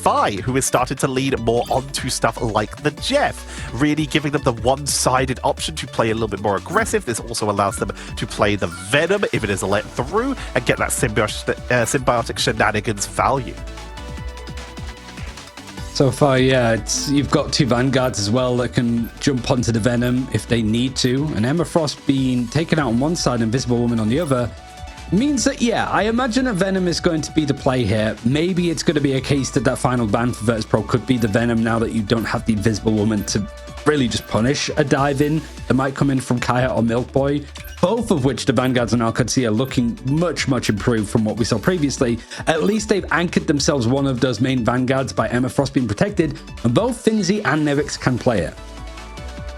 Fi, who is starting to lean more onto stuff like the Jeff, really giving them the one-sided option to play a little bit more aggressive. This also allows them to play the Venom if it is let through and get that symbiotic shenanigans value. So far, yeah, you've got two Vanguards as well that can jump onto the Venom if they need to. And Emma Frost being taken out on one side and Invisible Woman on the other means that, yeah, I imagine a Venom is going to be the play here. Maybe it's going to be a case that that final ban for Virtus Pro could be the Venom now that you don't have the Invisible Woman to really just punish a dive in that might come in from Kaya or Milk Boy. Both of which the Vanguards and Qadsiah are looking much, much improved from what we saw previously. At least they've anchored themselves one of those main Vanguards by Emma Frost being protected, and both Finzi and Nevix can play it.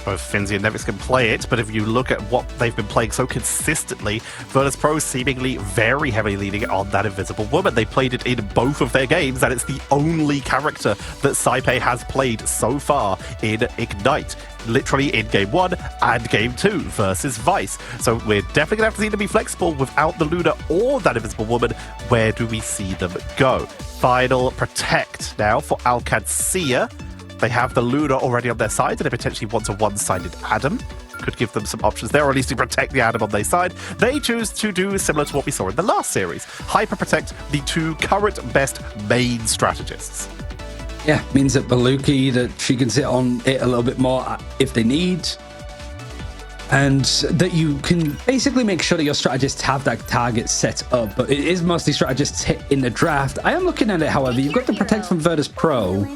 Both Finzi and Nevix can play it, but if you look at what they've been playing so consistently, Virtus Pro seemingly very heavily leaning on that Invisible Woman. They played it in both of their games, and it's the only character that Saipei has played so far in Ignite. Literally in Game 1 and Game 2 versus Vice. So we're definitely going to have to see them be flexible without the Luna or that Invisible Woman. Where do we see them go? Final Protect now for Qadsiah. They have the Luna already on their side, and they potentially want a one-sided Adam. Could give them some options there, or at least to protect the Adam on their side. They choose to do similar to what we saw in the last series. Hyper Protect the two current best main strategists. Yeah, means that Baluki, that she can sit on it a little bit more if they need. And that you can basically make sure that your strategists have that target set up. But it is mostly strategists hit in the draft. I am looking at it, however, you've got the Protect from Virtus Pro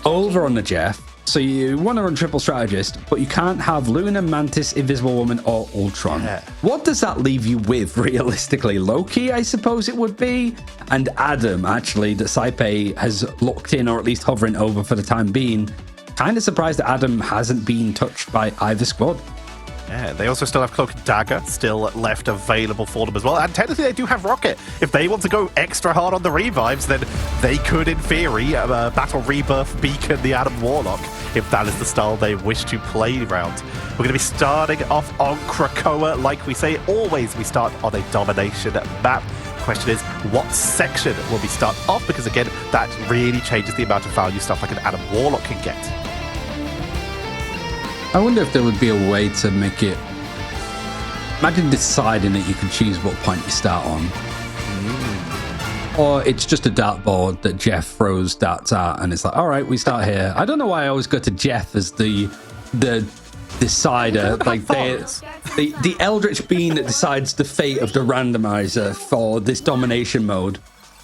over on the Jeff. So you want to run triple strategist, but you can't have Luna, Mantis, Invisible Woman, or Ultron. Yeah. What does that leave you with, realistically? Loki, I suppose it would be, and Adam, actually, that Saipei has locked in, or at least hovering over for the time being. Kind of surprised that Adam hasn't been touched by either squad. Yeah, they also still have Cloak and Dagger still left available for them as well. And technically, they do have Rocket. If they want to go extra hard on the revives, then they could, in theory, battle Rebirth, Beacon, the Adam Warlock, if that is the style they wish to play around. We're going to be starting off on Krakoa. Like we say, always we start on a domination map. Question is, what section will we start off? Because again, that really changes the amount of value stuff like an Adam Warlock can get. I wonder if there would be a way to make it... Imagine deciding that you can choose what point you start on. Or it's just a dartboard that Jeff throws darts at, and it's like, all right, we start here. I don't know why I always go to Jeff as the decider, like the Eldritch Being that decides the fate of the randomizer for this domination mode.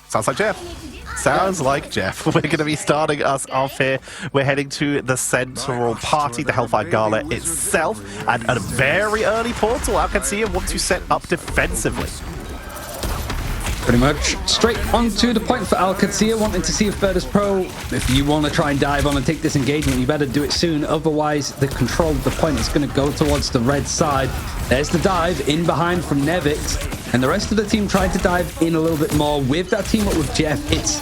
Sounds like Jeff. Sounds like Jeff. We're going to be starting us off here. We're heading to the Central Party, the Hellfire Gala itself, and at a very early portal, Qadsiah want to set up defensively. Pretty much straight onto the point for Qadsiah, wanting to see if Virtus Pro, if you want to try and dive on and take this engagement, you better do it soon. Otherwise, the control of the point is going to go towards the red side. There's the dive in behind from Nevix, and the rest of the team tried to dive in a little bit more with that team up with Jeff. It's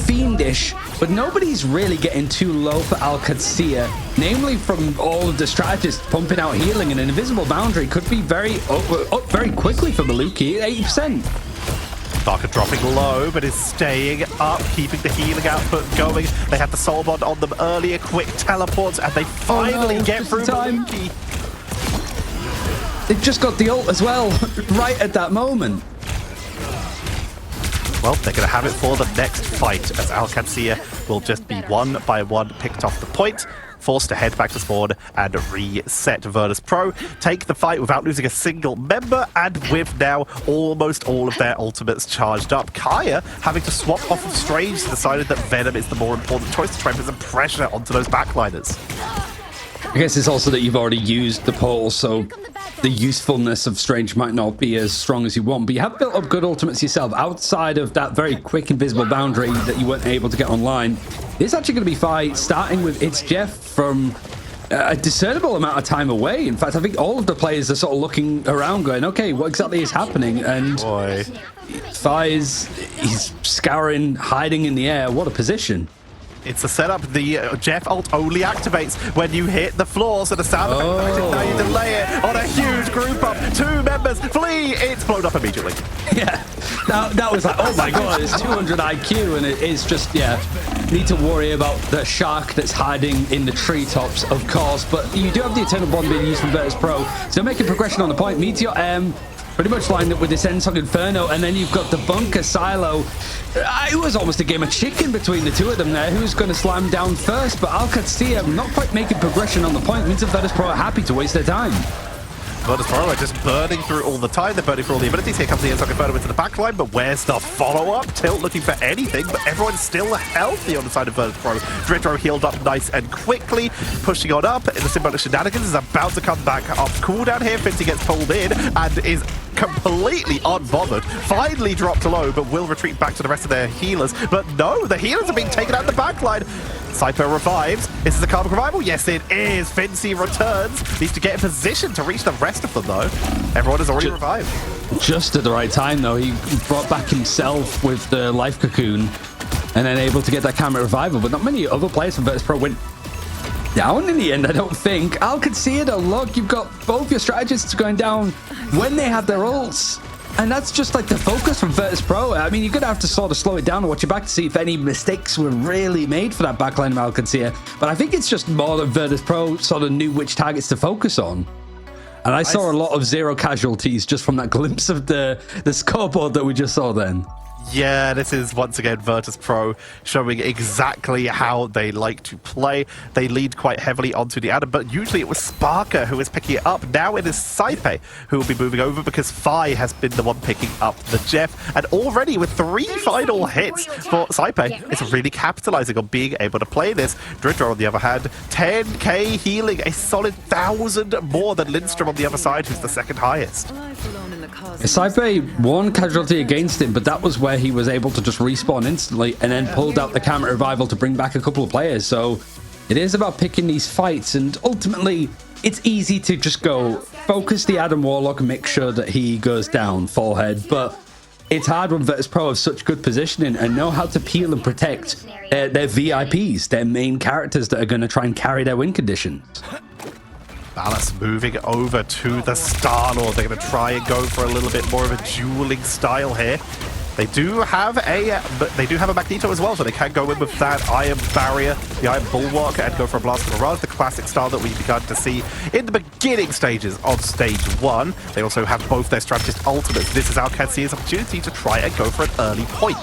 fiendish, but nobody's really getting too low for Qadsiah, namely from all of the strategists pumping out healing, and an invisible boundary could be up very quickly for Maluki at 80%. Darker dropping low, but is staying up, keeping the healing output going. They had the soul bond on them earlier, quick teleports, and they finally get through Maluki. They've just got the ult as well, right at that moment. Well, they're going to have it for the next fight, as Qadsiah will just be one by one picked off the point, forced to head back to spawn and reset Virtus Pro, take the fight without losing a single member, and with now almost all of their ultimates charged up. Kaya, having to swap off of Strange, decided that Venom is the more important choice to try and put some pressure onto those backliners. I guess it's also that you've already used the portal, so the usefulness of Strange might not be as strong as you want, but you have built up good ultimates yourself outside of that very quick invisible boundary that you weren't able to get online. It's actually going to be fight starting with It's Jeff from a discernible amount of time away. In fact, I think all of the players are sort of looking around going, okay, what exactly is happening? And he's scouring, hiding in the air. What a position. It's a setup. The Jeff ult only activates when you hit the floor, so the sound effect, now you delay it on a huge group up. Two members flee. It's blown up immediately. Yeah, That was like, oh my god, it's 200 IQ, and it is just, yeah, need to worry about the shark that's hiding in the treetops, of course. But you do have the Eternal Bond being used from Virtus Pro, so making progression on the point. Meteor M pretty much lined up with this Ensong Inferno, and then you've got the bunker silo. It was almost a game of chicken between the two of them there. Who's going to slam down first? But Qadsiah not quite making progression on the point means that Virtus Pro are happy to waste their time. Virtus Pro are just burning through all the time. They're burning through all the abilities. Here comes the Ensong Inferno into the backline, but where's the follow-up? Tilt looking for anything, but everyone's still healthy on the side of Virtus Pro. Dritro healed up nice and quickly, pushing on up. The Symbolic Shenanigans is about to come back up. Cooldown here. Finzi gets pulled in and is completely unbothered. Finally dropped low, but will retreat back to the rest of their healers. But no, the healers are being taken out of the backline. Saipo revives. Is this a Karmic Revival? Yes, it is. Finzi returns. Needs to get in position to reach the rest of them, though. Everyone is already revived. Just at the right time, though. He brought back himself with the Life Cocoon and then able to get that Karmic Revival. But not many other players from Virtus Pro went down in the end, I don't think. Qadsiah, though, look, you've got both your strategists going down when they have their ults. And that's just like the focus from Virtus Pro. I mean, you're going to have to sort of slow it down and watch your back to see if any mistakes were really made for that backline of Qadsiah. But I think it's just more that Virtus Pro sort of knew which targets to focus on. And I saw a lot of 0 casualties just from that glimpse of the scoreboard that we just saw then. Yeah, this is once again Virtus Pro showing exactly how they like to play. They lead quite heavily onto the Adam, but usually it was Sparker who was picking it up. Now it is Saipe who will be moving over because Phi has been the one picking up the Jeff. And already with 3 final hits for Saipe, it's really capitalizing on being able to play this. Dritro, on the other hand, 10k healing, a solid 1,000 more than Lindstrom on the other side, who's the second highest. Saipe 1 casualty against him, but that was where he was able to just respawn instantly and then pulled out the Karmic Revival to bring back a couple of players. So it is about picking these fights, and ultimately it's easy to just go focus the Adam Warlock and make sure that he goes down forehead, but it's hard when Virtus Pro have such good positioning and know how to peel and protect their VIPs, their main characters that are going to try and carry their win conditions. Ballas moving over to the Star-Lord. They're going to try and go for a little bit more of a dueling style here. They do have a Magneto as well, so they can go in with that Iron Barrier, the Iron Bulwark, and go for a Blast of Mirage, the classic style that we've begun to see in the beginning stages of Stage 1. They also have both their strategist ultimates. This is our Qadsiah's opportunity to try and go for an early point.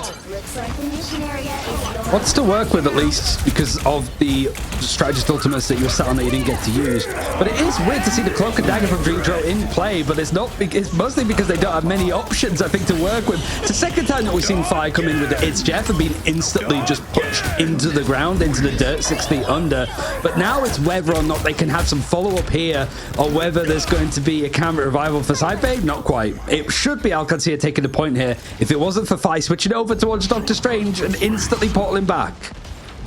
What's to work with, at least, because of the strategist ultimates that you were sat on that you didn't get to use. But it is weird to see the Cloak and Dagger from Dritro in play, but it's mostly because they don't have many options, I think, to work with. It's the second time that we've seen Phi come in with the It's Jeff and being instantly just pushed into the ground, into the dirt 6 feet under. But now it's whether or not they can have some follow-up here, or whether there's going to be a Karmic Revival for Saipe. Not quite. It should be Qadsiah taking the point here. If it wasn't for Phi switching over towards Doctor Strange and instantly portaling back.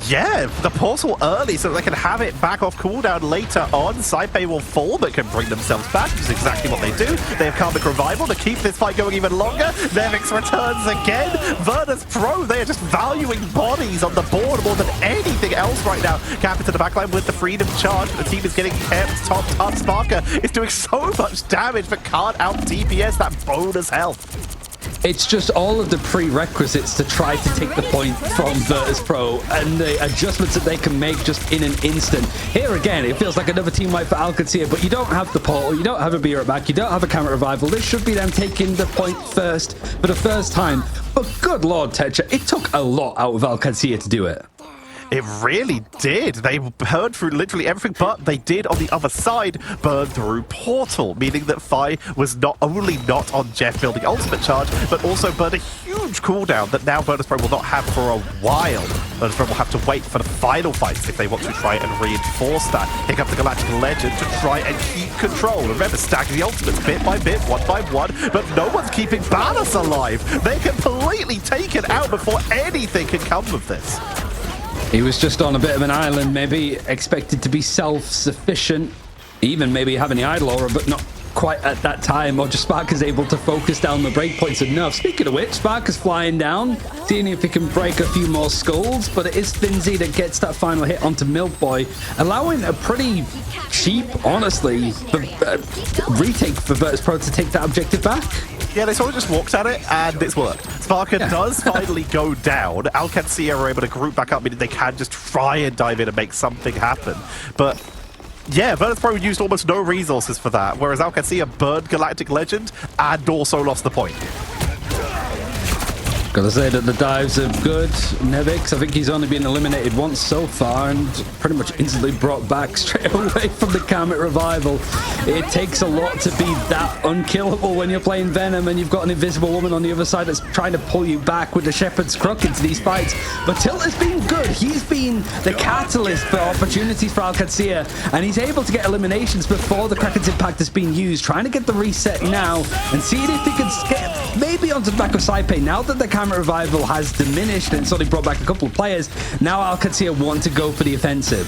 Yeah, the portal early so that they can have it back off cooldown later on. Saipe will fall but can bring themselves back, which is exactly what they do. They have Karmic Revival to keep this fight going even longer. Nevix returns again. Virtus Pro, they are just valuing bodies on the board more than anything else right now. Cap into the backline with the Freedom Charge. The team is getting kept top. Sparker is doing so much damage but can't out DPS that bonus health. It's just all of the prerequisites to try to take the point from Virtus Pro and the adjustments that they can make just in an instant. Here again, it feels like another team fight for Qadsiah, but you don't have the portal, you don't have a beer at back, you don't have a Karmic Revival. This should be them taking the point first for the first time. But good lord, Tetra, it took a lot out of Qadsiah to do it. It really did. They burned through literally everything, but they did on the other side burn through Portal, meaning that Phi was not only not on Jeff building ultimate charge, but also burned a huge cooldown that now Virtus Pro will not have for a while. Virtus Pro will have to wait for the final fights if they want to try and reinforce that. Pick up the Galactic Legend to try and keep control. Remember, stacking the ultimates bit by bit, one by one, but no one's keeping Ballas alive. They're completely taken out before anything can come of this. He was just on a bit of an island, maybe expected to be self-sufficient, even maybe having the Idol Aura, but not quite at that time, or just Spark is able to focus down the breakpoints enough. Speaking of which, Spark is flying down, seeing if he can break a few more skulls, but it is Finzi that gets that final hit onto Milk Boy, allowing a pretty cheap, honestly, retake for Virtus Pro to take that objective back. Yeah, they sort of just walked at it, and it's worked. Sparker does finally go down. Qadsiah are able to group back up, meaning they can just try and dive in and make something happen. But yeah, Virtus.pro used almost no resources for that, whereas Qadsiah burned Galactic Legend and also lost the point. Gotta say that the dives are good. Nevix, I think he's only been eliminated once so far and pretty much instantly brought back straight away from the Karmic Revival. It takes a lot to be that unkillable when you're playing Venom and you've got an invisible woman on the other side that's trying to pull you back with the Shepherd's Crook into these fights. But Tilt has been good. He's been the catalyst for opportunities for Qadsiah, and he's able to get eliminations before the Kraken's Impact has been used, trying to get the reset now and seeing if he can get maybe onto the back of Saipei. Now that the Karmic Revival has diminished and suddenly brought back a couple of players, now Qadsiah want to go for the offensive.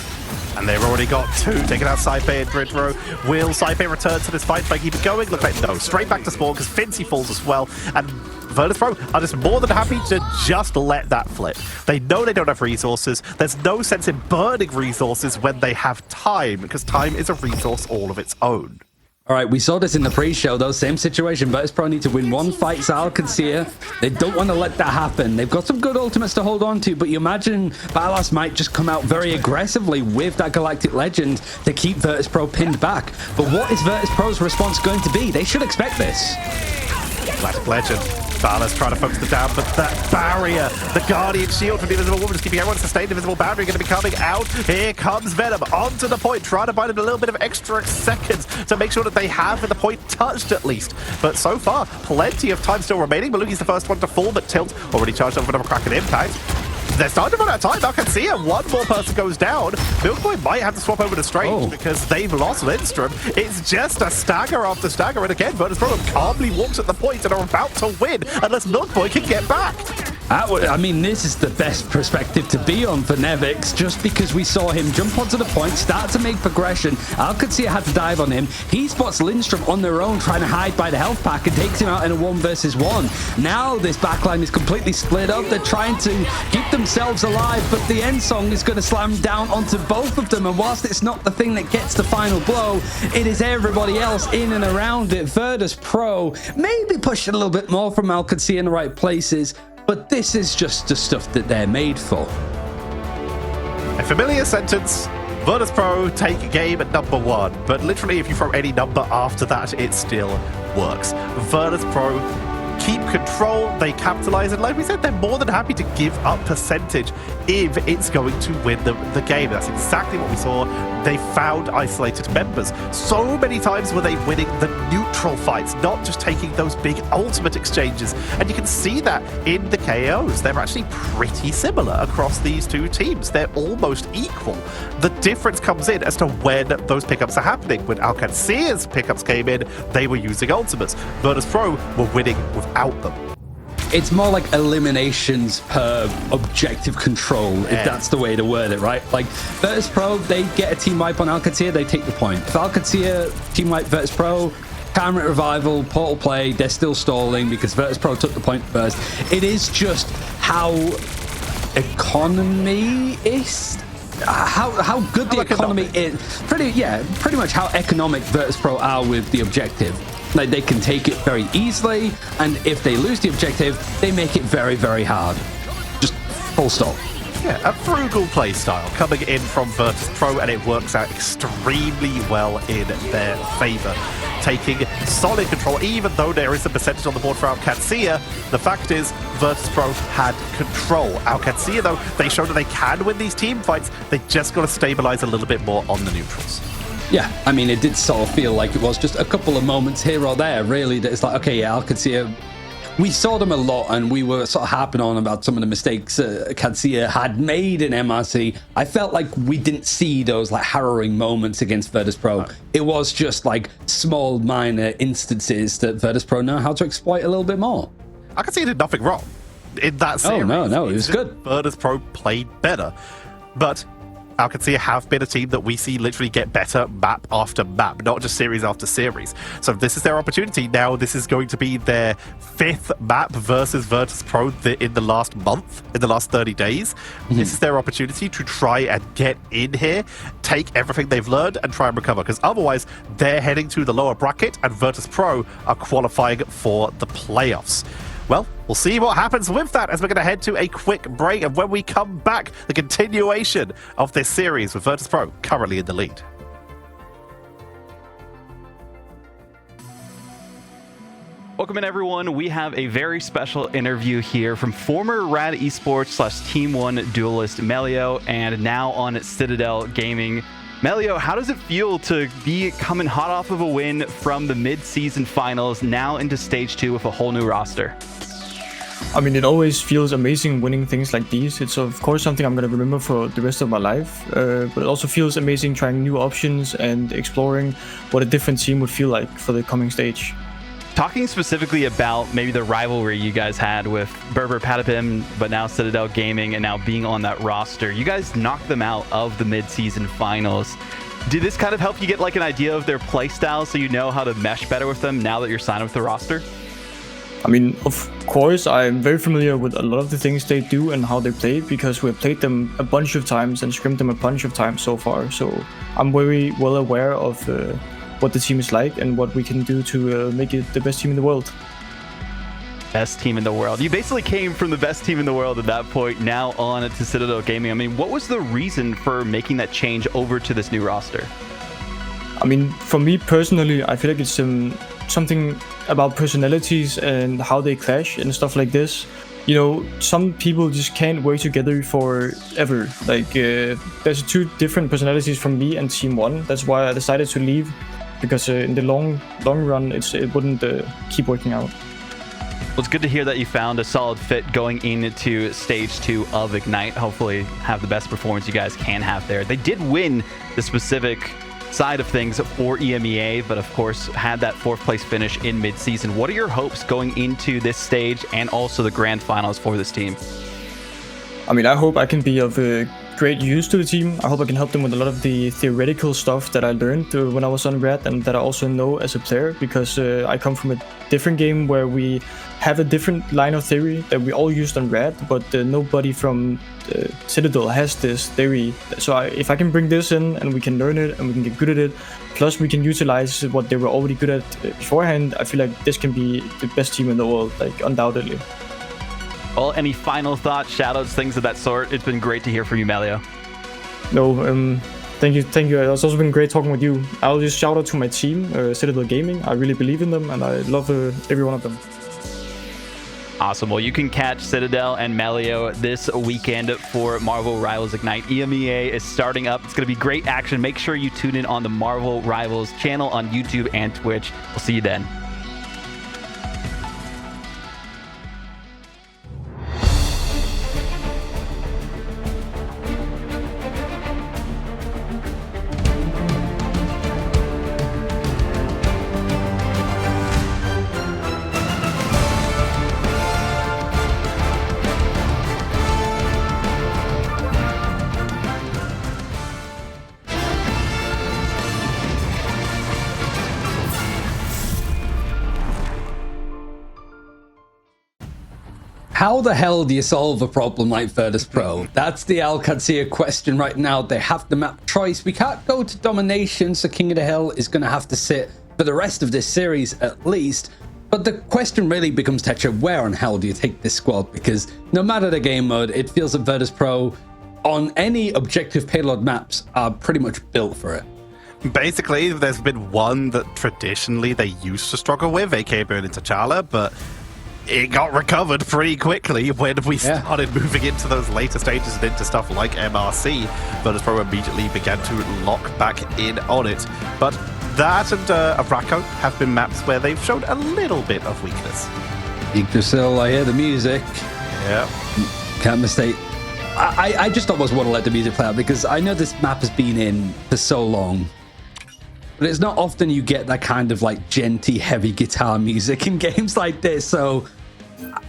And they've already got two, taking out Saipei and Gridro. Will Saipei return to this fight if they keep it going? Look like no, straight back to spawn because Fincy falls as well. And Virtus.pro are just more than happy to just let that flip. They know they don't have resources. There's no sense in burning resources when they have time, because time is a resource all of its own. All right, we saw this in the pre-show, though. Same situation. Virtus.pro need to win one fight. Qadsiah, they don't want to let that happen. They've got some good ultimates to hold on to, but you imagine Balas might just come out very aggressively with that Galactic Legend to keep Virtus.pro pinned back. But what is Virtus.pro's response going to be? They should expect this. Galactic Legend. Balas trying to focus the down, but that barrier, the Guardian Shield from the Invisible Woman, is keeping everyone sustained. Invisible Boundary going to be coming out. Here comes Venom onto the point, trying to buy them a little bit of extra seconds to make sure that they have the point touched at least. But so far, plenty of time still remaining. Maluki's the first one to fall, but Tilt already charged up for another Kraken Impact. They're starting to run out of time. Qadsiah, one more person goes down. Milkboy might have to swap over to Strange because they've lost Lindstrom. It's just a stagger after stagger. And again, Virtus.pro calmly walks at the point and are about to win unless Milkboy can get back. I mean, this is the best perspective to be on for Nevix, just because we saw him jump onto the point, start to make progression. Qadsiah had to dive on him. He spots Lindstrom on their own, trying to hide by the health pack and takes him out in a 1 versus 1. Now this backline is completely split up. They're trying to keep themselves alive, but the end song is going to slam down onto both of them. And whilst it's not the thing that gets the final blow, it is everybody else in and around it. Virtus.pro maybe pushed a little bit more from Qadsiah in the right places, but this is just the stuff that they're made for. A familiar sentence. Virtus.pro take game at number 1, but literally if you throw any number after that, it still works. Virtus.pro keep control, they capitalize, and like we said, they're more than happy to give up percentage if it's going to win them the game. That's exactly what we saw. They found isolated members. So many times were they winning the neutral fights, not just taking those big ultimate exchanges. And you can see that in the KOs. They're actually pretty similar across these two teams. They're almost equal. The difference comes in as to when those pickups are happening. When Qadsiah's pickups came in, they were using ultimates. Virtus.pro were winning without them. It's more like eliminations per objective control, if that's the way to word it, right? Like, Virtus.pro, they get a team wipe on Qadsiah, they take the point. If Qadsiah team wipe Virtus.pro, Karmic Revival, Portal play, they're still stalling because Virtus.pro took the point first. It is just how economy-ist, how good the economy is. Pretty much how economic Virtus.pro are with the objective. Like, they can take it very easily, and if they lose the objective, they make it very, very hard. Just full stop. Yeah, a frugal playstyle coming in from Virtus.pro, and it works out extremely well in their favor. Taking solid control, even though there is a percentage on the board for Qadsiah, the fact is Virtus.pro had control. Qadsiah, though, they showed that they can win these team fights. They just got to stabilize a little bit more on the neutrals. Yeah, I mean, it did sort of feel like it was just a couple of moments here or there, really, that it's like, okay, yeah, Qadsiah, we saw them a lot, and we were sort of harping on about some of the mistakes Qadsiah had made in MRC. I felt like we didn't see those, like, harrowing moments against Virtus.pro. It was just, like, small, minor instances that Virtus.pro know how to exploit a little bit more. Qadsiah did nothing wrong in that series. Oh, no, it was good. Virtus.pro played better. But Qadsiah have been a team that we see literally get better map after map, not just series after series. So this is their opportunity. Now this is going to be their 5th map versus Virtus Pro in the last month, in the last 30 days. This is their opportunity to try and get in here, take everything they've learned and try and recover, because otherwise they're heading to the lower bracket and Virtus Pro are qualifying for the playoffs. Well, we'll see what happens with that as we're going to head to a quick break. And when we come back, the continuation of this series with Virtus Pro currently in the lead. Welcome in, everyone. We have a very special interview here from former Rad Esports / Team 1 duelist Melio, and now on Citadel Gaming. Melio, how does it feel to be coming hot off of a win from the mid-season finals, now into stage 2 with a whole new roster? I mean, it always feels amazing winning things like these. It's of course something I'm going to remember for the rest of my life, but it also feels amazing trying new options and exploring what a different team would feel like for the coming stage. Talking specifically about maybe the rivalry you guys had with Berber Patapim, but now Citadel Gaming, and now being on that roster, you guys knocked them out of the mid-season finals. Did this kind of help you get like an idea of their play style so you know how to mesh better with them now that you're signed with the roster? I mean, of course, I'm very familiar with a lot of the things they do and how they play, because we've played them a bunch of times and scrimmed them a bunch of times so far. So I'm very well aware of what the team is like and what we can do to make it the best team in the world. Best team in the world. You basically came from the best team in the world at that point, now on to Citadel Gaming. I mean, what was the reason for making that change over to this new roster? I mean, for me personally, I feel like it's something about personalities and how they clash and stuff like this. You know, some people just can't work together forever. Like, there's 2 different personalities from me and Team 1. That's why I decided to leave, because in the long run, it wouldn't keep working out. Well, it's good to hear that you found a solid fit going into stage 2 of Ignite. Hopefully have the best performance you guys can have there. They did win the specific side of things for EMEA, but of course had that 4th place finish in mid-season. What are your hopes going into this stage and also the grand finals for this team? I mean, I hope I can be of great use to the team. I hope I can help them with a lot of the theoretical stuff that I learned when I was on Rad and that I also know as a player, because I come from a different game where we have a different line of theory that we all used on Rad, but nobody from Citadel has this theory. So if I can bring this in and we can learn it and we can get good at it, plus we can utilize what they were already good at beforehand, I feel like this can be the best team in the world, like undoubtedly. Well, any final thoughts, shoutouts, things of that sort? It's been great to hear from you, Melio. No, thank you. It's also been great talking with you. I'll just shout out to my team, Citadel Gaming. I really believe in them and I love every one of them. Awesome. Well, you can catch Citadel and Melio this weekend for Marvel Rivals Ignite. EMEA is starting up. It's going to be great action. Make sure you tune in on the Marvel Rivals channel on YouTube and Twitch. We'll see you then. How the hell do you solve a problem like Virtus Pro? That's the Qadsiah question right now. They have the map choice. We can't go to domination, so King of the Hill is going to have to sit for the rest of this series at least. But the question really becomes, Tetra, where on hell do you take this squad? Because no matter the game mode, it feels that Virtus Pro on any objective payload maps are pretty much built for it. Basically, there's been one that traditionally they used to struggle with, aka Burning T'Challa, but it got recovered pretty quickly when we started moving into those later stages and into stuff like MRC. Virtus Pro immediately began to lock back in on it. But that and Abraco have been maps where they've shown a little bit of weakness. Yggdrasil, I hear the music. Yeah. Can't mistake. I just almost want to let the music play out because I know this map has been in for so long. But it's not often you get that kind of like genty, heavy guitar music in games like this, so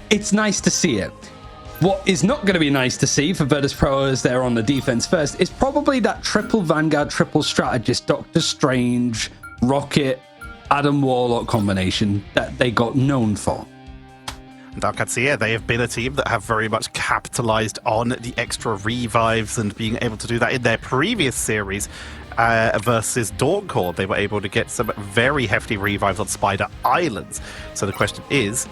it's nice to see it. What is not going to be nice to see for Virtus Pro as they're on the defense first is probably that triple Vanguard, triple strategist, Doctor Strange, Rocket, Adam Warlock combination that they got known for. And Qadsiah, they have been a team that have very much capitalized on the extra revives and being able to do that in their previous series versus Dawncore. They were able to get some very hefty revives on Spider Islands. So the question is,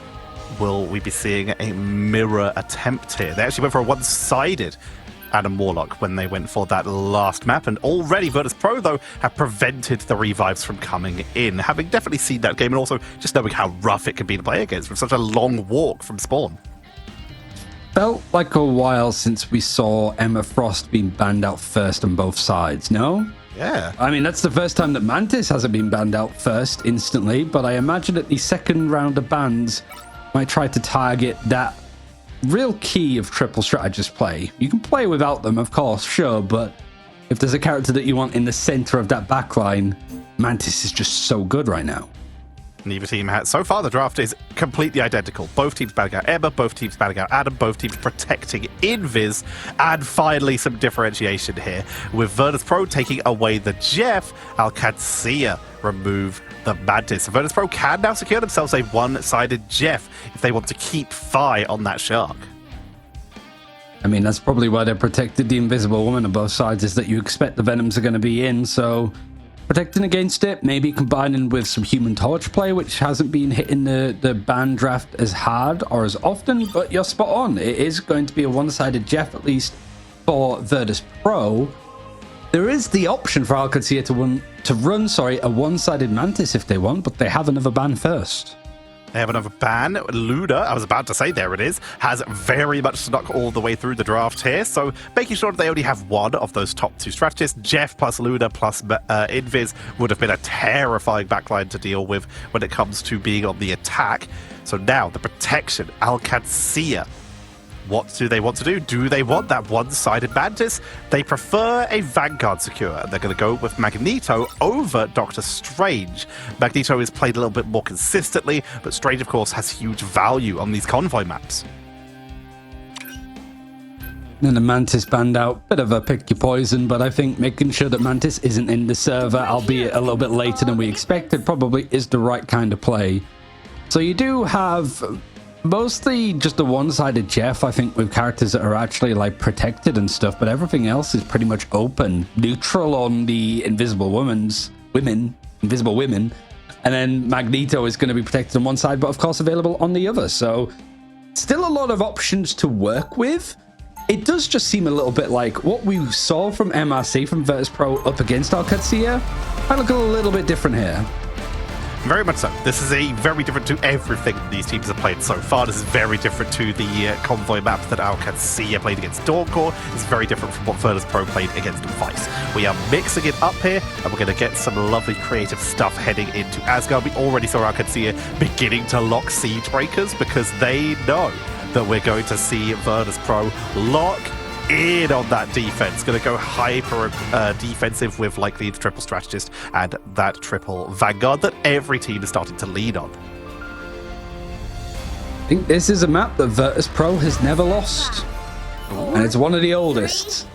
will we be seeing a mirror attempt here? They actually went for a one-sided Adam Warlock when they went for that last map, and already Virtus Pro, though, have prevented the revives from coming in, having definitely seen that game and also just knowing how rough it can be to play against with such a long walk from spawn. Felt like a while since we saw Emma Frost being banned out first on both sides, no? Yeah. I mean, that's the first time that Mantis hasn't been banned out first instantly, but I imagine that the second round of bans might try to target that real key of triple strategist play. You can play without them, of course, sure, but if there's a character that you want in the center of that backline, Mantis is just so good right now. Neither team has. So far, the draft is completely identical. Both teams banning out Emma, both teams banning out Adam, both teams protecting Invis, and finally some differentiation here, with Virtus Pro taking away the Jeff, Qadsiah remove the Mantis. So Virtus Pro can now secure themselves a one-sided Jeff if they want to keep Fi on that Shark. I mean, that's probably why they protected the Invisible Woman on both sides, is that you expect the Venoms are going to be in, so protecting against it, maybe combining with some Human Torch play, which hasn't been hitting the ban draft as hard or as often, but you're spot on. It is going to be a one-sided Jeff, at least for Virtus Pro. There is the option for Qadsiah to run a one-sided Mantis if they want, but they have another ban first. They have another ban. Luda, I was about to say, there it is, has very much snuck all the way through the draft here. So making sure that they only have one of those top two strategists, Jeff plus Luda plus Invis, would have been a terrifying backline to deal with when it comes to being on the attack. So now the protection, Qadsiah. What do they want to do? Do they want that one-sided Mantis? They prefer a Vanguard secure, and they're going to go with Magneto over Doctor Strange. Magneto is played a little bit more consistently, but Strange, of course, has huge value on these convoy maps. And the Mantis banned out, bit of a pick your poison, but I think making sure that Mantis isn't in the server, albeit a little bit later than we expected, probably is the right kind of play. So you do have mostly just a one-sided Jeff, I think, with characters that are actually like protected and stuff, but everything else is pretty much open, neutral on the Invisible women, and then Magneto is going to be protected on one side, but of course available on the other. So still a lot of options to work with. It does just seem a little bit like what we saw from MRC, from Virtus Pro up against Qadsiah. I look a little bit different here. Very much so. This is a very different to everything these teams have played so far. This is very different to the convoy map that Qadsiah played against Dawncore. It's very different from what Virtus Pro played against Vice. We are mixing it up here, and we're going to get some lovely creative stuff heading into Asgard. We already saw Qadsiah beginning to lock Siege Breakers because they know that we're going to see Virtus Pro lock in on that defense. Going to go hyper defensive with likely the triple strategist and that triple Vanguard that every team is starting to lead on. I think this is a map that Virtus Pro has never lost, and it's one of the oldest.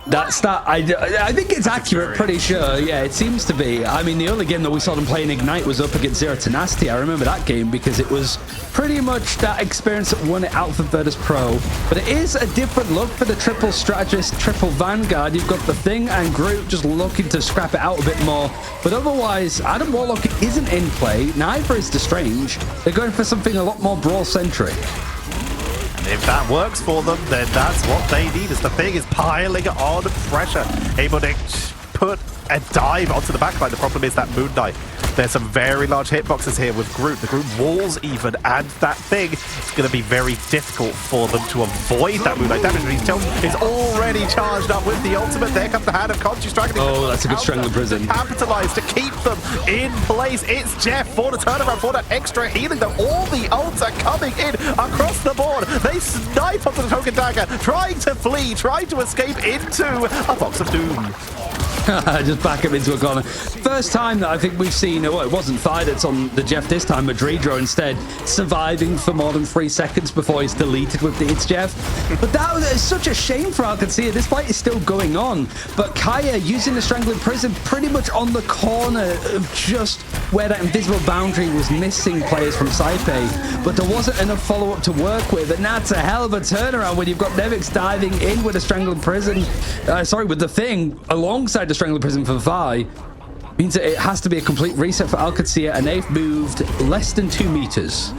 That's that. I think it's accurate, pretty sure. Yeah, it seems to be. I mean, the only game that we saw them play in Ignite was up against Zero Tenacity. I remember that game because it was pretty much that experience that won it out for Virtus Pro. But it is a different look for the triple strategist, triple Vanguard. You've got the Thing and Groot just looking to scrap it out a bit more. But otherwise, Adam Warlock isn't in play. Neither is the Strange. They're going for something a lot more brawl-centric. If that works for them, then that's what they need, as the Thing is piling on pressure, able to put a dive onto the backline. The problem is that Moon Knight. There's some very large hitboxes here with Groot. The Groot walls even, and that Thing is going to be very difficult for them to avoid that Moon Knight damage. He is already charged up with the ultimate. There comes the hand of Conscious Dragon. Oh, that's a good Strangler Prison. Capitalize to keep them in place. It's Jeff for the turnaround for that extra healing, though. All the ults are coming in across the board. They snipe onto the Token Dagger, trying to flee, trying to escape into a Box of Doom. Just back him into a corner. First time that I think we've seen, well, it wasn't Fired, it's on the Jeff this time, Madridro instead, surviving for more than 3 seconds before he's deleted with the It's Jeff. But that was such a shame for Qadsiah. This fight is still going on, but Kaya using the Strangling Prison pretty much on the corner of just where that invisible boundary was missing players from Saipe, but there wasn't enough follow-up to work with, and that's a hell of a turnaround when you've got Nevix diving in with a Strangling Prison, with the Thing alongside the Strangling Prison for Vi. Means that it has to be a complete reset for Qadsiah, and they've moved less than 2 meters.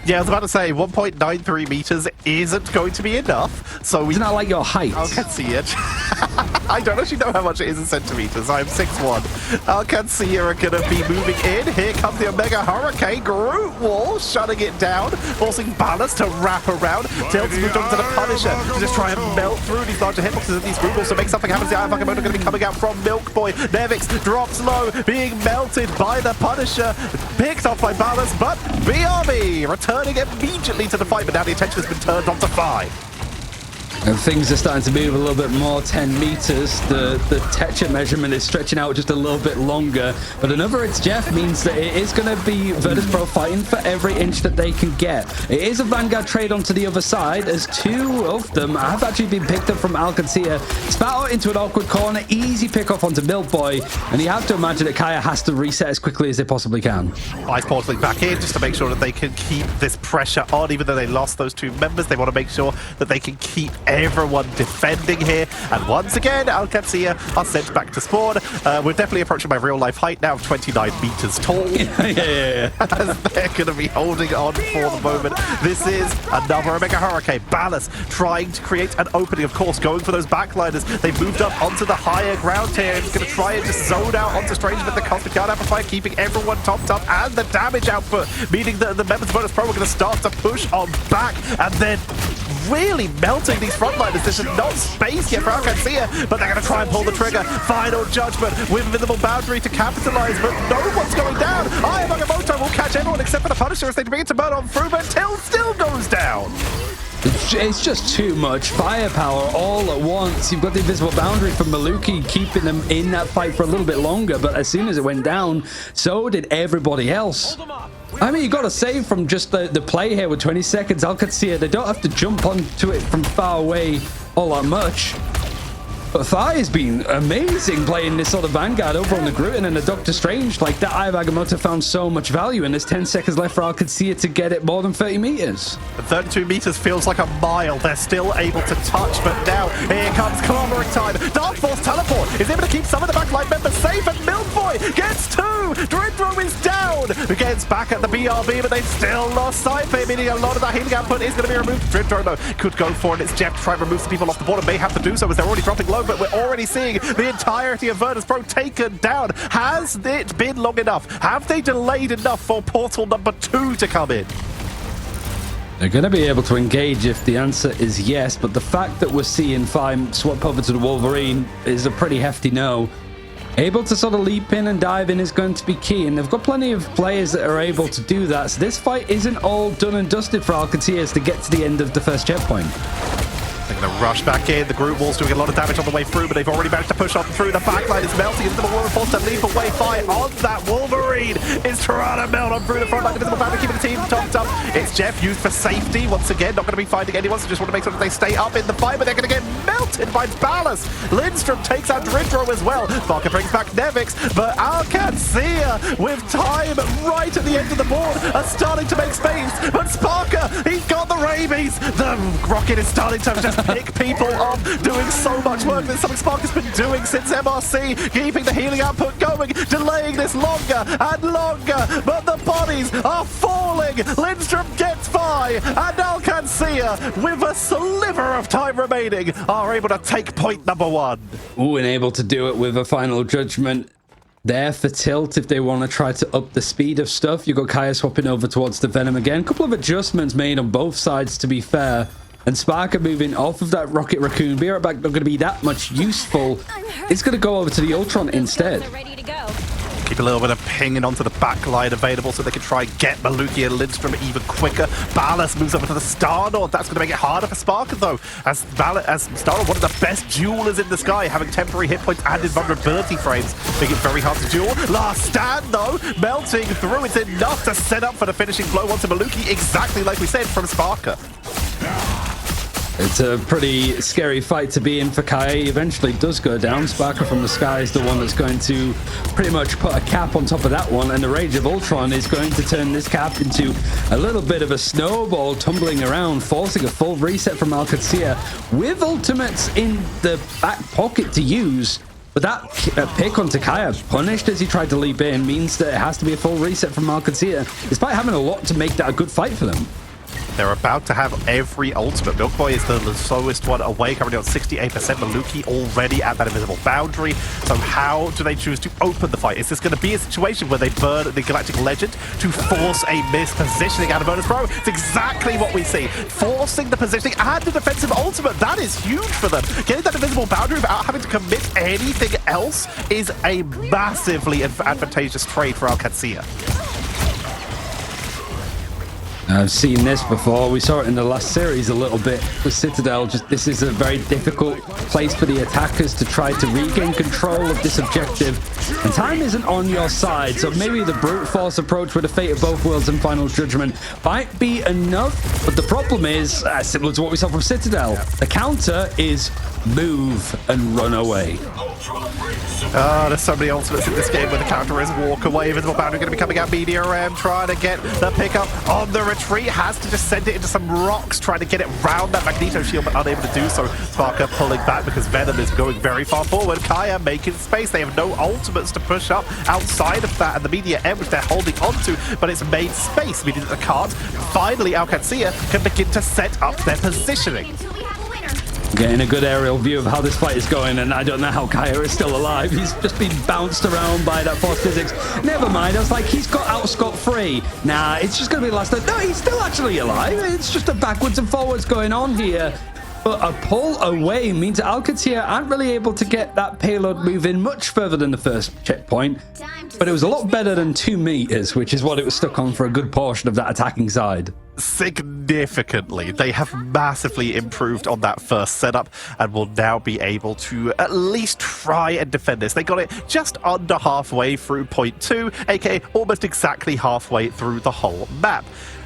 Yeah, I was about to say 1.93 meters isn't going to be enough. So Isn't that like your height? Qadsiah. I don't actually know how much it is in centimeters. I'm 6'1". Qadsiah are going to be moving in. Here comes the Omega Hurricane. Groot Wall shutting it down, forcing Ballas to wrap around. Tilt's moved on to the Punisher to just try and melt through these larger hitboxes of these Groot Walls to make something happen. The Iron Vagamoto going to be coming out from Milk Boy. Nevix drops low, being melted by the Punisher. Picked off by Ballas, but BRB returning immediately to the fight, but now the attention has been turned on to 5. And things are starting to move a little bit more. 10 meters. The texture measurement is stretching out just a little bit longer. But another It's Jeff means that it is going to be Virtus Pro fighting for every inch that they can get. It is a Vanguard trade onto the other side, as 2 of them have actually been picked up from Qadsiah. Spat out into an awkward corner. Easy pick off onto Milk Boy. And you have to imagine that Kaya has to reset as quickly as they possibly can. Ice portaling back in just to make sure that they can keep this pressure on. Even though they lost those 2 members, they want to make sure that they can keep everyone defending here. And once again, Qadsiah are sent back to spawn. We're definitely approaching my real life height now of 29 meters tall. Yeah. As they're going to be holding on for the moment. This is another Omega Hurricane. Ballas trying to create an opening, of course, going for those backliners. They've moved up onto the higher ground here. It's going to try and just zone out onto Strange with the Cosmic Guard Amplifier, keeping everyone topped up, and the damage output, meaning that the members of Virtus Pro are going to start to push on back, and then really melting these frontliners. There's just not space yet for Qadsiah, but they're going to try and pull the trigger. Final judgment with Invisible Boundary to capitalize, but no one's going down. Iron Vagamoto will catch everyone except for the Punisher as they begin to burn on through, but Till still goes down. It's just too much firepower all at once. You've got the Invisible Boundary from Maluki keeping them in that fight for a little bit longer, but as soon as it went down, so did everybody else. I mean, you got to say from just the play here with 20 seconds, Qadsiah, they don't have to jump onto it from far away all that much. But Thai has been amazing playing this sort of Vanguard over on the Gruten and the Doctor Strange. Like, that Eye of Agamotto found so much value, and there's 10 seconds left for Qadsiah to get it more than 30 meters. 32 meters feels like a mile. They're still able to touch, but now here comes clobbering time. Dark Force Teleport is able to keep some of the backline members safe, and Milk Boy gets 2. Drindro is down. Gets back at the BRB, but they've still lost Saipe, meaning a lot of that healing output is going to be removed. Drindro, though, could go for it. It's Jeff to try and remove some people off the board, and may have to do so as they're already dropping low, but we're already seeing the entirety of Virtus Pro taken down. Has it been long enough? Have they delayed enough for portal number 2 to come in? They're going to be able to engage if the answer is yes, but the fact that we're seeing Fime swap over to the Wolverine is a pretty hefty no. Able to sort of leap in and dive in is going to be key, and they've got plenty of players that are able to do that, so this fight isn't all done and dusted for Qadsiah to get to the end of the first checkpoint. They're going to rush back in. The Groot Wall's doing a lot of damage on the way through, but they've already managed to push on through. The backline is melting into the Wolverine, forced to leap away. Fight on that Wolverine is trying to melt on through the front line. Invisible Boundary keeping the team topped up. It's Jeff used for safety. Once again, not going to be finding anyone, so just want to make sure that they stay up in the fight, but they're going to get melted by Ballas. Lindstrom takes out Drindro as well. Barker brings back Nevix, but Qadsiah, with time right at the end of the board, are starting to make space. But Sparker, he's got the rabies. The rocket is starting to just pick people up, doing so much work. That's something Sparker's been doing since MRC, keeping the healing output going, delaying this longer and longer, but the bodies are falling. Lindstrom gets by, and Qadsiah, with a sliver of time remaining, are able to take point number 1. Ooh, and able to do it with a final judgment there for Tilt if they want to try to up the speed of stuff. You've got Kaya swapping over towards the Venom again. A couple of adjustments made on both sides, to be fair. And Sparker moving off of that Rocket Raccoon. Be right back, not going to be that much useful. It's going to go over to the Ultron instead. Ready to go. Keep a little bit of pinging onto the back line available so they can try and get Maluki and Lindstrom even quicker. Ballas moves over to the Star-Lord. That's going to make it harder for Sparker, though, as Star-Lord, one of the best duelers in the sky, having temporary hit points and invulnerability frames, making it very hard to duel. Last stand, though, melting through. It's enough to set up for the finishing blow onto Maluki, exactly like we said from Sparker. It's a pretty scary fight to be in for Kai. He eventually does go down. Sparker from the Sky is the one that's going to pretty much put a cap on top of that one, and the Rage of Ultron is going to turn this cap into a little bit of a snowball tumbling around, forcing a full reset from Qadsiah with ultimates in the back pocket to use. But that pick on Takaya, punished as he tried to leap in, means that it has to be a full reset from Qadsiah, despite having a lot to make that a good fight for them. They're about to have every ultimate. Milkboy is the slowest one away, currently on 68%. Maluki already at that invisible boundary. So how do they choose to open the fight? Is this going to be a situation where they burn the Galactic Legend to force a mispositioning out of Virtus Pro? It's exactly what we see. Forcing the positioning and the defensive ultimate. That is huge for them. Getting that invisible boundary without having to commit anything else is a massively advantageous trade for Qadsiah. I've seen this before. We saw it in the last series a little bit with Citadel. Just this is a very difficult place for the attackers to try to regain control of this objective, and time isn't on your side. So maybe the brute force approach with the Fate of Both Worlds and Final Judgment might be enough. But the problem is similar to what we saw from Citadel. The counter is move and run away. There's so many ultimates in this game where the counter is walk away. Invisible boundary going to be coming out media ram, trying to get the pickup on the retreat. Has to just send it into some rocks, trying to get it round that Magneto shield, but unable to do so. Sparker pulling back because Venom is going very far forward. Kaya making space. They have no ultimates to push up outside of that, and the media M, which they're holding onto, but it's made space, meaning that the cards, finally Qadsiah can begin to set up their positioning. Getting a good aerial view of how this fight is going, and I don't know how Kaya is still alive. He's just been bounced around by that force physics. Never mind, I was like, he's got out scot-free. Nah, it's just going to be the last time. No, he's still actually alive. It's just a backwards and forwards going on here. But a pull away means Qadsiah aren't really able to get that payload moving much further than the first checkpoint. But it was a lot better than 2 meters, which is what it was stuck on for a good portion of that attacking side. Significantly. They have massively improved on that first setup and will now be able to at least try and defend this. They got it just under halfway through point 2, aka almost exactly halfway through the whole map.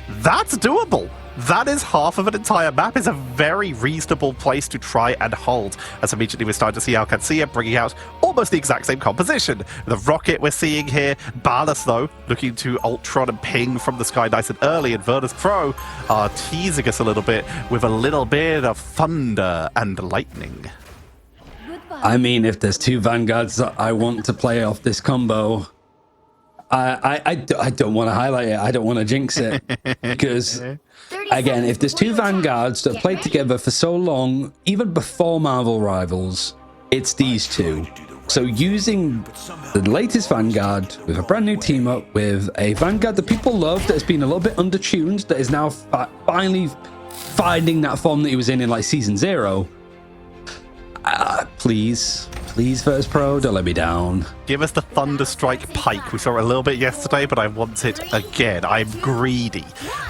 That's doable. That is half of an entire map. Is a very reasonable place to try and hold. As immediately we're starting to see Qadsiah bringing out almost the exact same composition. The rocket we're seeing here. Ballas, though, looking to Ultron and ping from the sky nice and early. And Virtus Pro are teasing us a little bit with a little bit of thunder and lightning. I mean, if there's 2 Vanguards that I want to play off this combo, I don't want to highlight it. I don't want to jinx it. Because, again, if there's 2 Vanguards that have played together for so long, even before Marvel Rivals, it's these 2. So using the latest Vanguard with a brand new team up, with a Vanguard that people love, that has been a little bit undertuned, that is now finally finding that form that he was in like Season 0. Please, Virtus Pro, don't let me down. Give us the Thunderstrike Pike. We saw it a little bit yesterday, but I want it again. I'm greedy.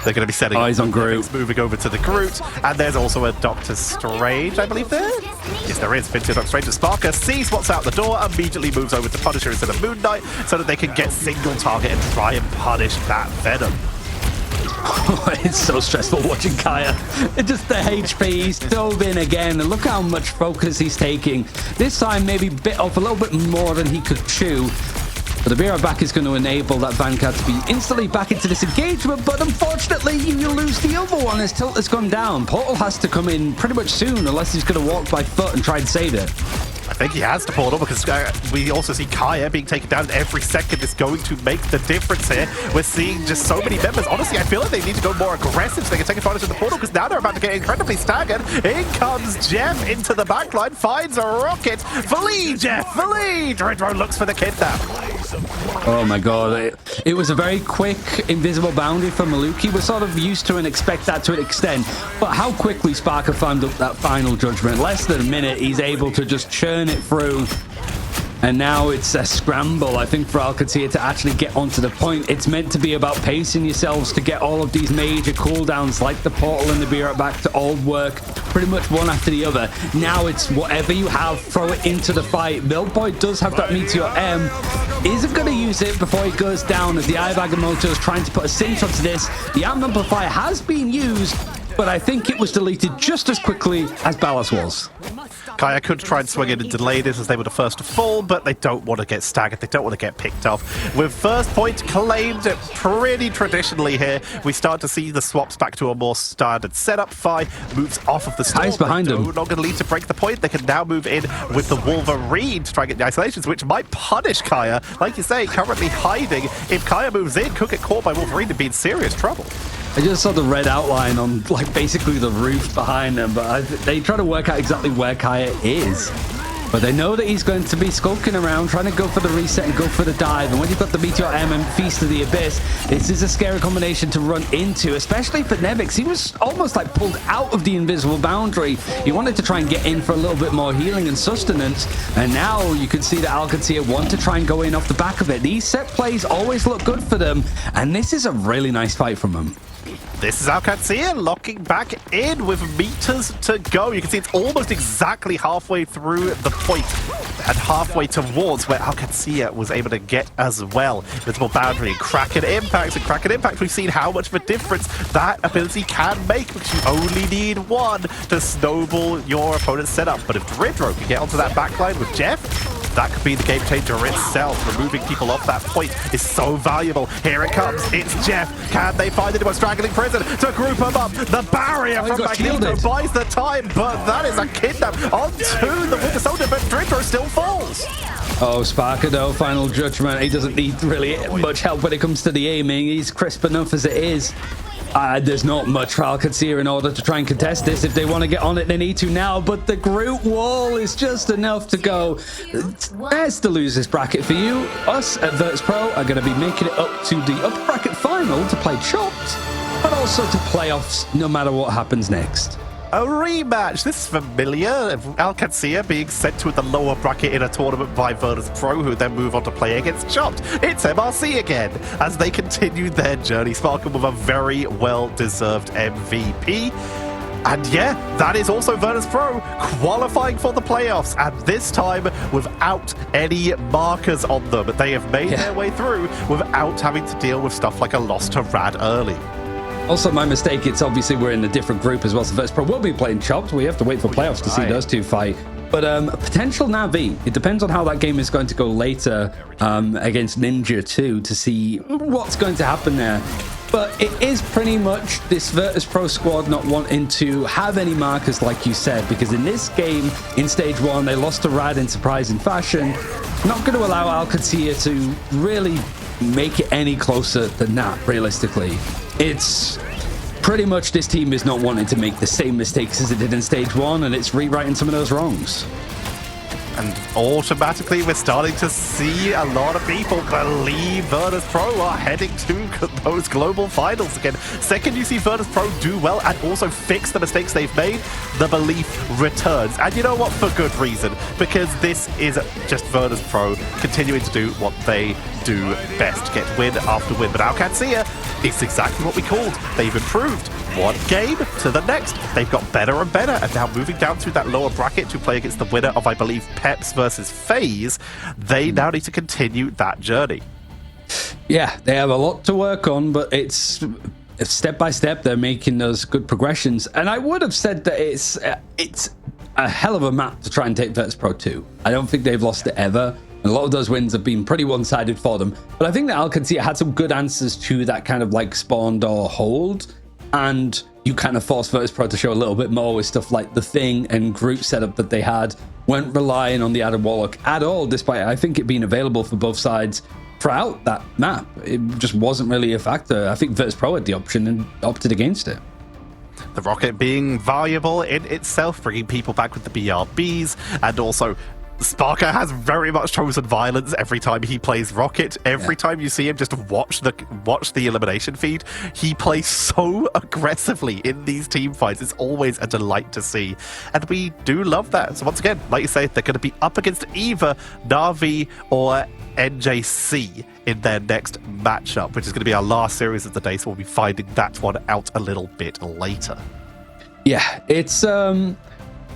They're going to be setting eyes on Groot. Moving over to the Groot. And there's also a Doctor Strange, I believe there? Yes, there is. Vintage Doctor Strange. Sparker sees what's out the door, immediately moves over to Punisher instead of Moon Knight, so that they can get single target and try and punish that Venom. It's so stressful watching Kaya. Just the HP, he's dove in again, and look how much focus he's taking. This time maybe bit off a little bit more than he could chew. But the Be Right Back is going to enable that Vanguard to be instantly back into this engagement, but unfortunately you lose the other one as Tilt has gone down. Portal has to come in pretty much soon, unless he's going to walk by foot and try and save it. I think he has to portal because we also see Kaya being taken down every second is going to make the difference here. We're seeing just so many members. Honestly, I feel like they need to go more aggressive so they can take advantage of the portal, because now they're about to get incredibly staggered. In comes Jeff into the backline, finds a rocket. Flee, Jeff, flee! Dredro looks for the kidnap. Oh my god, it was a very quick invisible boundary for Maluki. We're sort of used to and expect that to an extent, but how quickly Sparker found up that final judgment. Less than a minute, he's able to just churn it through. And now it's a scramble, I think, for Qadsiah to actually get onto the point. It's meant to be about pacing yourselves to get all of these major cooldowns like the portal and the be right back to all work pretty much one after the other. Now it's whatever you have, throw it into the fight. Milkboy does have that Meteor M. Isn't going to use it before he goes down as the Agamotto is trying to put a cinch onto this. The Amp Amplifier has been used, but I think it was deleted just as quickly as Ballas was. Qadsiah could try and swing in and delay this as they were the first to fall, but they don't want to get staggered. They don't want to get picked off. With first point claimed pretty traditionally here, we start to see the swaps back to a more standard setup. Fi moves off of the storm. Kai's behind him. No longer need to break the point. They can now move in with the Wolverine to try and get the isolations, which might punish Qadsiah. Like you say, currently hiding. If Qadsiah moves in, could get caught by Wolverine and be in serious trouble. I just saw the red outline on, like, basically the roof behind them, but they try to work out exactly where Qadsiah is. But they know that he's going to be skulking around, trying to go for the reset and go for the dive. And when you've got the Meteor M and Feast of the Abyss, this is a scary combination to run into, especially for Nevix. He was almost like pulled out of the invisible boundary. He wanted to try and get in for a little bit more healing and sustenance. And now you can see that Qadsiah want to try and go in off the back of it. These set plays always look good for them. And this is a really nice fight from them. This is Qadsiah locking back in with meters to go. You can see it's almost exactly halfway through the point and halfway towards where Qadsiah was able to get as well. Visible boundary and Kraken Impact. And Kraken Impact, we've seen how much of a difference that ability can make because you only need one to snowball your opponent's setup. But if Dridro can get onto that backline with Jeff, that could be the game changer itself. Removing people off that point is so valuable. Here it comes. It's Jeff. Can they find anyone straggling prison to group them up? The barrier from Magneto buys the time, but that is a kidnap onto the Winter Soldier, but Dridro still falls. Oh, Sparker, though, final judgment. He doesn't need really much help when it comes to the aiming. He's crisp enough as it is. There's not much for Qadsiah in order to try and contest this. If they want to get on it, they need to now. But the Groot wall is just enough to go. There's the losers bracket for you. Us at Virtus Pro are going to be making it up to the upper bracket final to play Chopped, but also to playoffs no matter what happens next. A rematch. This is familiar. Qadsiah being sent to the lower bracket in a tournament by Virtus Pro, who then move on to play against Chopped. It's MRC again as they continue their journey. Sparkin with a very well-deserved MVP. And yeah, that is also Virtus Pro qualifying for the playoffs, and this time without any markers on them. They have made their way through without having to deal with stuff like a loss to Rad early. Also, my mistake, it's obviously we're in a different group as well, so Virtus Pro will be playing Chopped. We have to wait for playoffs to see those two fight. But potential Na'Vi, it depends on how that game is going to go later against Ninja too, to see what's going to happen there. But it is pretty much this Virtus Pro squad not wanting to have any markers, like you said, because in this game, in Stage 1, they lost to Rad in surprising fashion. Not going to allow Qadsiah to really make it any closer than that, realistically. It's pretty much this team is not wanting to make the same mistakes as it did in Stage 1, and it's rewriting some of those wrongs. And automatically, we're starting to see a lot of people believe Virtus Pro are heading to those global finals again. Second, you see Virtus Pro do well and also fix the mistakes they've made, the belief returns. And you know what? For good reason. Because this is just Virtus Pro continuing to do what they do best. Get win after win. But now Qadsiah, it's exactly what we called. They've improved. One game to the next. They've got better and better, and now moving down through that lower bracket to play against the winner of, I believe, PEPS versus FaZe, they now need to continue that journey. Yeah, they have a lot to work on, but it's step by step they're making those good progressions. And I would have said that it's a hell of a map to try and take Virtus Pro 2. I don't think they've lost it ever. A lot of those wins have been pretty one-sided for them. But I think that Qadsiah had some good answers to that kind of like spawn door hold. And you kind of forced Virtus Pro to show a little bit more with stuff like the Thing and group setup that they had. Weren't relying on the Adam Warlock at all, despite I think it being available for both sides throughout that map. It just wasn't really a factor. I think Virtus Pro had the option and opted against it. The rocket being valuable in itself, bringing people back with the BRBs, and also Sparker has very much chosen violence every time he plays Rocket. Every time you see him, just watch the elimination feed. He plays so aggressively in these team fights. It's always a delight to see. And we do love that. So once again, like you say, they're going to be up against either Na'Vi or NJC in their next matchup, which is going to be our last series of the day. So we'll be finding that one out a little bit later. Yeah, it's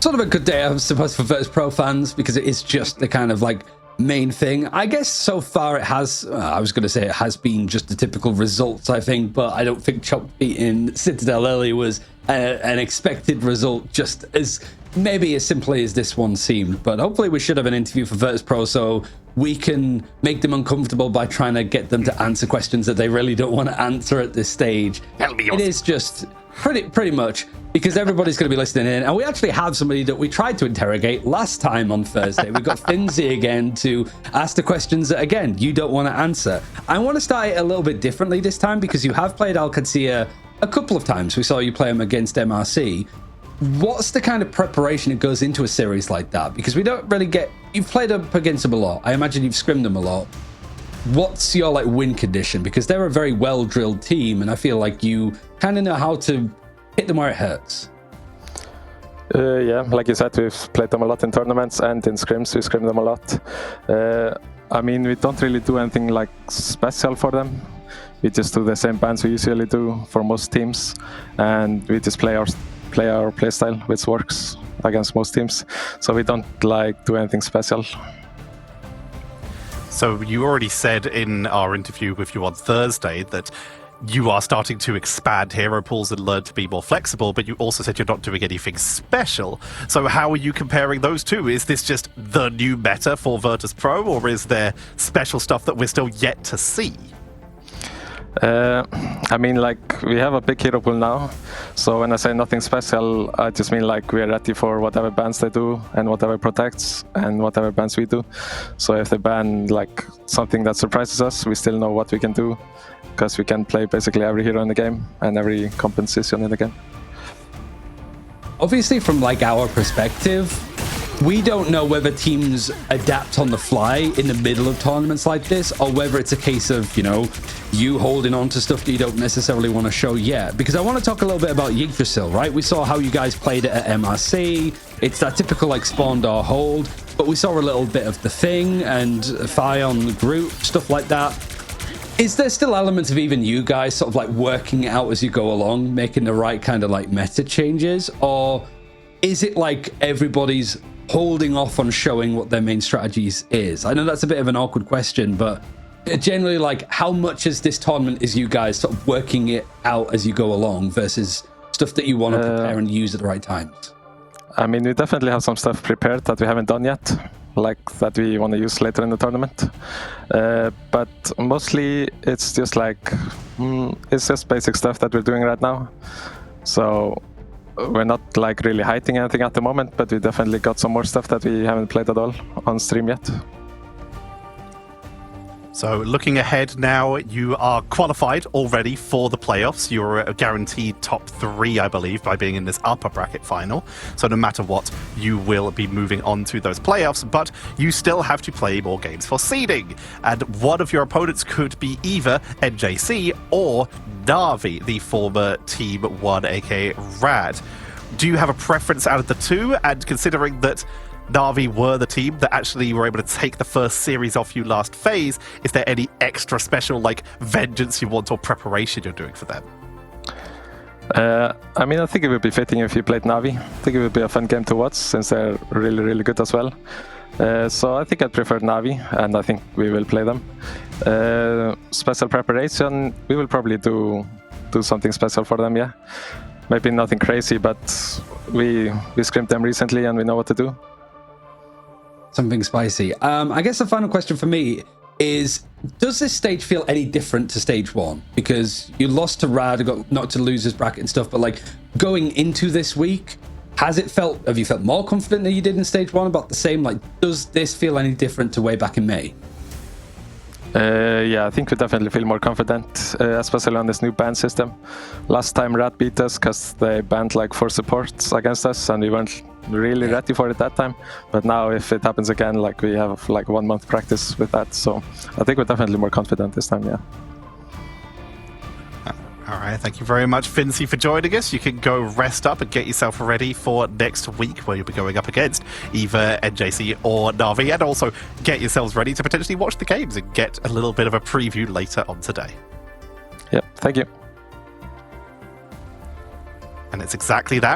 sort of a good day, I suppose, for Virtus Pro fans, because it is just the kind of like main thing. I guess so far it has, I was going to say it has been just the typical results, I think, but I don't think Chop beating Citadel early was an expected result, just as maybe as simply as this one seemed. But hopefully we should have an interview for Virtus Pro so we can make them uncomfortable by trying to get them to answer questions that they really don't want to answer at this stage. It is just pretty much because everybody's going to be listening in, and we actually have somebody that we tried to interrogate last time on Thursday. We've got Finzi again to ask the questions that, again, you don't want to answer. I want to start it a little bit differently this time because you have played Qadsiah a couple of times. We saw you play him against MRC. What's the kind of preparation that goes into a series like that? Because we don't really get... You've played up against them a lot. I imagine you've scrimmed them a lot. What's your like win condition? Because they're a very well-drilled team, and I feel like you kind of know how to hit them where it hurts. Yeah, like you said, we've played them a lot in tournaments and in scrims. We scrim them a lot. I mean, we don't really do anything like special for them. We just do the same bans we usually do for most teams, and we just play our playstyle, which works against most teams. So we don't like do anything special. So you already said in our interview with you on Thursday that you are starting to expand hero pools and learn to be more flexible, but you also said you're not doing anything special. So how are you comparing those two? Is this just the new meta for Virtus Pro, or is there special stuff that we're still yet to see? I mean, like, we have a big hero pool now, so when I say nothing special, I just mean like we're ready for whatever bans they do and whatever protects and whatever bans we do. So if they ban like something that surprises us, we still know what we can do, because we can play basically every hero in the game and every composition in the game. Obviously, from like our perspective, we don't know whether teams adapt on the fly in the middle of tournaments like this, or whether it's a case of, you know, you holding on to stuff that you don't necessarily want to show yet. Because I want to talk a little bit about Yggdrasil, right? We saw how you guys played it at MRC. It's that typical like spawn door hold, but we saw a little bit of the Thing and Fire on the Groot, stuff like that. Is there still elements of even you guys sort of like working it out as you go along, making the right kind of like meta changes? Or is it like everybody's holding off on showing what their main strategies is? I know that's a bit of an awkward question, but generally, like, how much is this tournament is you guys sort of working it out as you go along versus stuff that you want to prepare and use at the right times? I mean, we definitely have some stuff prepared that we haven't done yet, like that we want to use later in the tournament. But mostly it's just like, it's just basic stuff that we're doing right now. So we're not like really hiding anything at the moment, but we definitely got some more stuff that we haven't played at all on stream yet. So looking ahead now, you are qualified already for the playoffs. You're a guaranteed top 3, I believe, by being in this upper bracket final. So no matter what, you will be moving on to those playoffs, but you still have to play more games for seeding. And one of your opponents could be either NJC or Na'Vi, the former Team 1, aka Rad. Do you have a preference out of the two? And considering that Na'Vi were the team that actually were able to take the first series off you last phase, is there any extra special like vengeance you want or preparation you're doing for them? I mean, I think it would be fitting if you played Na'Vi. I think it would be a fun game to watch since they're really, really good as well. So I think I'd prefer Na'Vi, and I think we will play them. Special preparation, we will probably do something special for them, yeah. Maybe nothing crazy, but we scrimmed them recently and we know what to do. Something spicy. I guess the final question for me is, does this stage feel any different to stage 1? Because you lost to Rad, got knocked to losers bracket and stuff, but like going into this week, have you felt more confident than you did in stage 1, about the same? Like, does this feel any different to way back in May? Yeah, I think we definitely feel more confident, especially on this new ban system. Last time Rat beat us because they banned like 4 supports against us, and we weren't really ready for it that time. But now, if it happens again, like we have like 1 month practice with that, so I think we're definitely more confident this time. Yeah. All right, thank you very much, Finzi, for joining us. You can go rest up and get yourself ready for next week, where you'll be going up against either NJC or Na'Vi, and also get yourselves ready to potentially watch the games and get a little bit of a preview later on today. Yeah, thank you. And it's exactly that.